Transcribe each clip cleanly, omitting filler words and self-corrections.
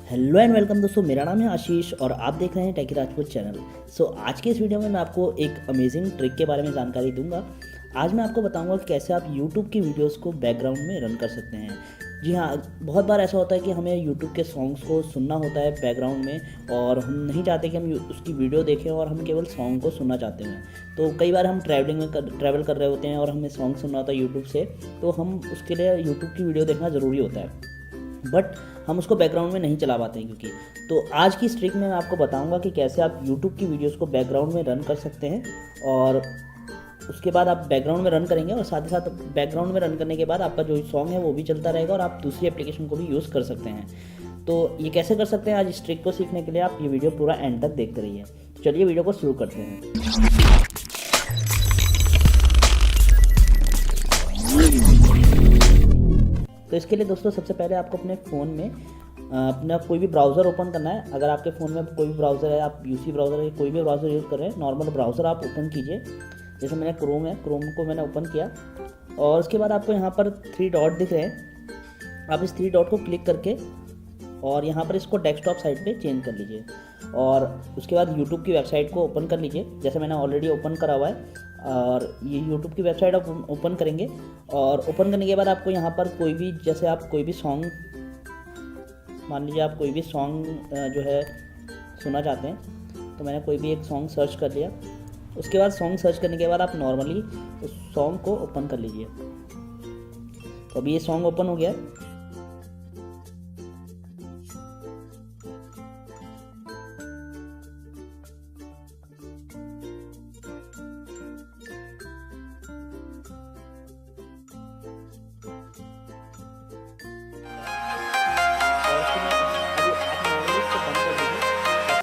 Hello and welcome दोस्तों, मेरा नाम है आशीष और आप देख रहे हैं टेकी राजपूत चैनल। आज के इस वीडियो में मैं आपको एक अमेजिंग ट्रिक के बारे में जानकारी दूंगा। आज मैं आपको बताऊंगा कि कैसे आप YouTube की वीडियोस को बैकग्राउंड में रन कर सकते हैं। जी हाँ, बहुत बार ऐसा होता है कि हमें YouTube के सॉन्ग्स को सुनना होता है बैकग्राउंड में और हम नहीं चाहते कि हम उसकी वीडियो देखें और हम केवल सॉन्ग को सुनना चाहते हैं। तो कई बार हम ट्रैवल कर रहे होते हैं और हमें सॉन्ग सुनना होता है YouTube से, तो हम उसके लिए YouTube की वीडियो देखना ज़रूरी होता है, बट हम उसको बैकग्राउंड में नहीं चला पाते हैं क्योंकि। तो आज की इस ट्रिक में मैं आपको बताऊंगा कि कैसे आप YouTube की वीडियोस को बैकग्राउंड में रन कर सकते हैं और उसके बाद आप बैकग्राउंड में रन करेंगे और साथ ही साथ बैकग्राउंड में रन करने के बाद आपका जो सॉन्ग है वो भी चलता रहेगा और आप दूसरी एप्लीकेशन को भी यूज़ कर सकते हैं। तो ये कैसे कर सकते हैं, आज इस ट्रिक को सीखने के लिए आप ये वीडियो पूरा एंड तक देखते रहिए। चलिए वीडियो को शुरू करते हैं। तो इसके लिए दोस्तों सबसे पहले आपको अपने फ़ोन में अपना कोई भी ब्राउज़र ओपन करना है। अगर आपके फ़ोन में कोई भी ब्राउज़र है, आप यूसी ब्राउज़र है, कोई भी ब्राउज़र यूज़ कर रहे हैं, नॉर्मल ब्राउज़र आप ओपन कीजिए। जैसे मैंने क्रोम है, क्रोम को मैंने ओपन किया और उसके बाद आपको यहाँ पर 3 डॉट दिख रहे हैं। आप इस 3 डॉट को क्लिक करके और यहाँ पर इसको डेस्कटॉप साइड पे चेंज कर लीजिए और उसके बाद यूट्यूब की वेबसाइट को ओपन कर लीजिए। जैसे मैंने ऑलरेडी ओपन करा हुआ है और ये यूट्यूब की वेबसाइट आप ओपन करेंगे और ओपन करने के बाद आपको यहाँ पर कोई भी, जैसे आप कोई भी सॉन्ग, मान लीजिए आप कोई भी सॉन्ग जो है सुनना चाहते हैं, तो मैंने कोई भी एक सॉन्ग सर्च कर लिया। उसके बाद सॉन्ग सर्च करने के बाद आप नॉर्मली उस सॉन्ग को ओपन कर लीजिए। तो अभी ये सॉन्ग ओपन हो गया।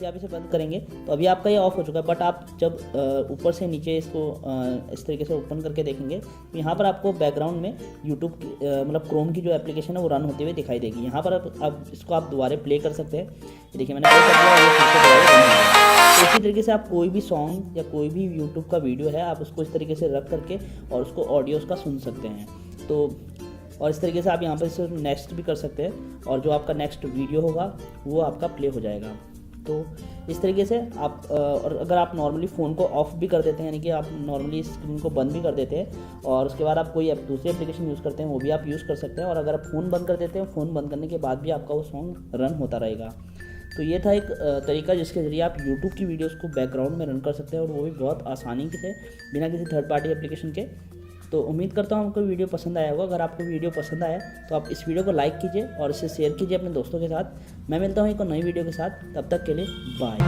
आप इसे बंद करेंगे तो अभी आपका ये ऑफ हो चुका है, बट आप जब ऊपर से नीचे इसको इस तरीके से ओपन करके देखेंगे तो यहाँ पर आपको बैकग्राउंड में यूट्यूब की मतलब क्रोम की जो एप्लीकेशन है वो रन होते हुए दिखाई देगी। यहाँ पर अब इसको आप दोबारा प्ले कर सकते हैं। देखिए मैंने प्ले कर दिया, ये फिर से दोबारा रन हो गया। तो इसी तरीके से आप कोई भी सॉन्ग या कोई भी यूट्यूब का वीडियो है, आप उसको इस तरीके से रख करके और उसको ऑडियो उसका सुन सकते हैं। तो और इस तरीके से आप यहाँ पर इसे नेक्स्ट भी कर सकते हैं और जो आपका नेक्स्ट वीडियो होगा वो आपका प्ले हो जाएगा। तो इस तरीके से आप और अगर आप नॉर्मली फ़ोन को ऑफ़ भी कर देते हैं, यानी कि आप नॉर्मली स्क्रीन को बंद भी कर देते हैं और उसके बाद आप कोई दूसरी एप्लीकेशन यूज़ करते हैं, वो भी आप यूज़ कर सकते हैं। और अगर आप फ़ोन बंद कर देते हैं, फ़ोन बंद करने के बाद भी आपका वो सॉन्ग रन होता रहेगा। तो ये था एक तरीका जिसके ज़रिए आप YouTube की वीडियोज़ को बैकग्राउंड में रन कर सकते हैं और वो भी बहुत आसानी से, बिना किसी थर्ड पार्टी एप्लीकेशन के। तो उम्मीद करता हूँ आपको वीडियो पसंद आया होगा। अगर आपको वीडियो पसंद आया तो आप इस वीडियो को लाइक कीजिए और इसे शेयर कीजिए अपने दोस्तों के साथ। मैं मिलता हूँ एक नई वीडियो के साथ, तब तक के लिए बाय।